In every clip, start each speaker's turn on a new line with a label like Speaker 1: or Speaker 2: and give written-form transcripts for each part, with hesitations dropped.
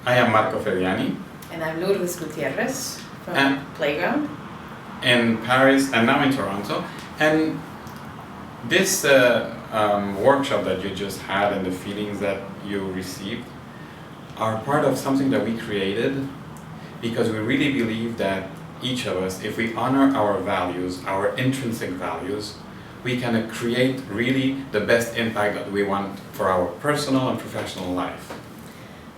Speaker 1: I am Marco Ferriani.
Speaker 2: And I'm Lourdes Gutierrez from Playground.
Speaker 1: In Paris and now in Toronto. And this workshop that you just had and the feelings that you received are part of something that we created because we really believe that each of us, if we honor our values, our intrinsic values, we can create really the best impact that we want for our personal and professional life.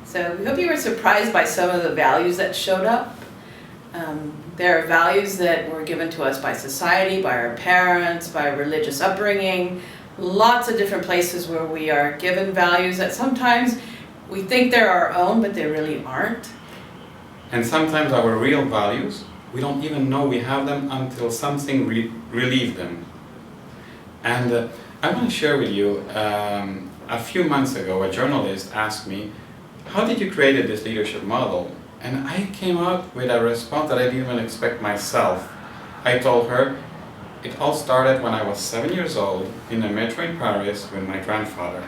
Speaker 2: So we hope you were surprised by some of the values that showed up. There are values that were given to us by society, by our parents, by religious upbringing, lots of different places where we are given values that sometimes we think they're our own, but they really aren't.
Speaker 1: And sometimes our real values, we don't even know we have them until something relieves them. And I want to share with you, a few months ago, a journalist asked me, how did you create this leadership model? And I came out with a response that I didn't even expect myself. I told her, it all started when I was 7 years old in a metro in Paris with my grandfather.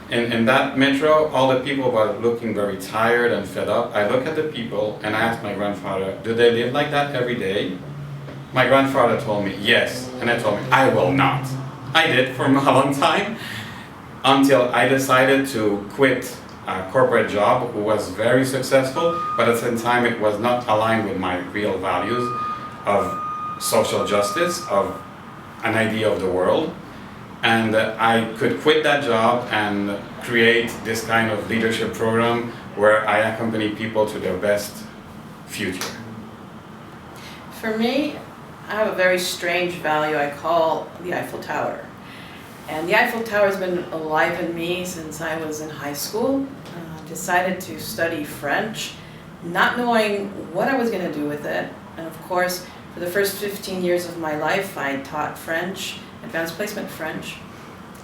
Speaker 1: In that metro, all the people were looking very tired and fed up. I looked at the people and I asked my grandfather, do they live like that every day? My grandfather told me, yes. And I told him, I will not. I did for a long time until I decided to quit a corporate job who was very successful, but at the same time it was not aligned with my real values of social justice, of an idea of the world. And I could quit that job and create this kind of leadership program where I accompany people to their best future.
Speaker 2: For me, I have a very strange value I call the Eiffel Tower. And the Eiffel Tower has been alive in me since I was in high school. Decided to study French, not knowing what I was going to do with it. And of course, for the first 15 years of my life, I taught French, advanced placement French,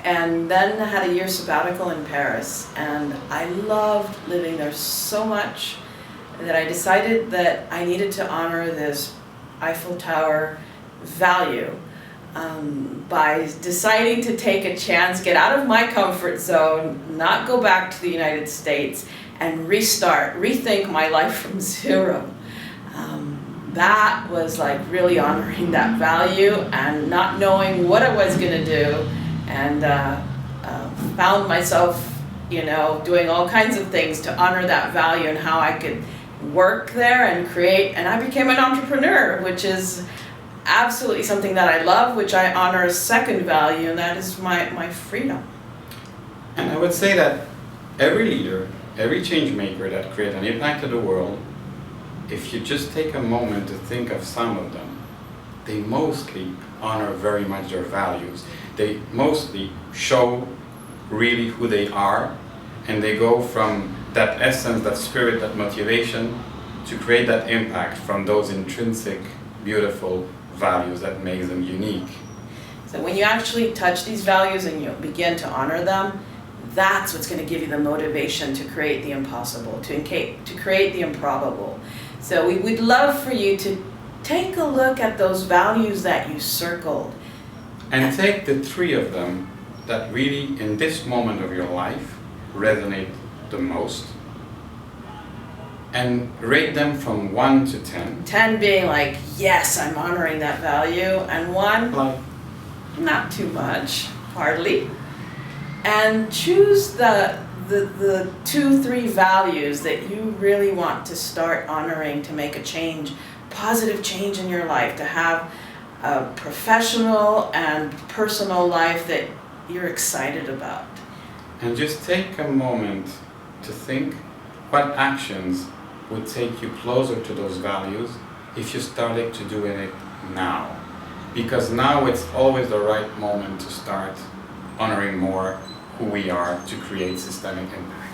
Speaker 2: and then had a year sabbatical in Paris. And I loved living there so much that I decided that I needed to honor this Eiffel Tower value by deciding to take a chance, get out of my comfort zone, not go back to the United States, and rethink my life from zero. That was like really honoring that value and not knowing what I was going to do, and found myself, doing all kinds of things to honor that value and how I could work there and create, and I became an entrepreneur, which is absolutely something that I love, which I honor as second value, and that is my freedom.
Speaker 1: And I would say that every leader, every change maker that creates an impact to the world, if you just take a moment to think of some of them, they mostly honor very much their values. They mostly show really who they are, and they go from that essence, that spirit, that motivation to create that impact from those intrinsic, beautiful values that make them unique.
Speaker 2: So when you actually touch these values and you begin to honor them, that's what's going to give you the motivation to create the impossible, to create the improbable. So we would love for you to take a look at those values that you circled.
Speaker 1: And take the three of them that really, in this moment of your life, resonate the most, and rate them from 1 to 10.
Speaker 2: 10 being like, yes, I'm honoring that value, and 1,
Speaker 1: Like,
Speaker 2: not too much, hardly. And choose the 2, 3 values that you really want to start honoring to make a change, positive change in your life, to have a professional and personal life that you're excited about.
Speaker 1: and just take a moment to think what actions would take you closer to those values if you started to do it now. Because now it's always the right moment to start honoring more who we are to create systemic impact.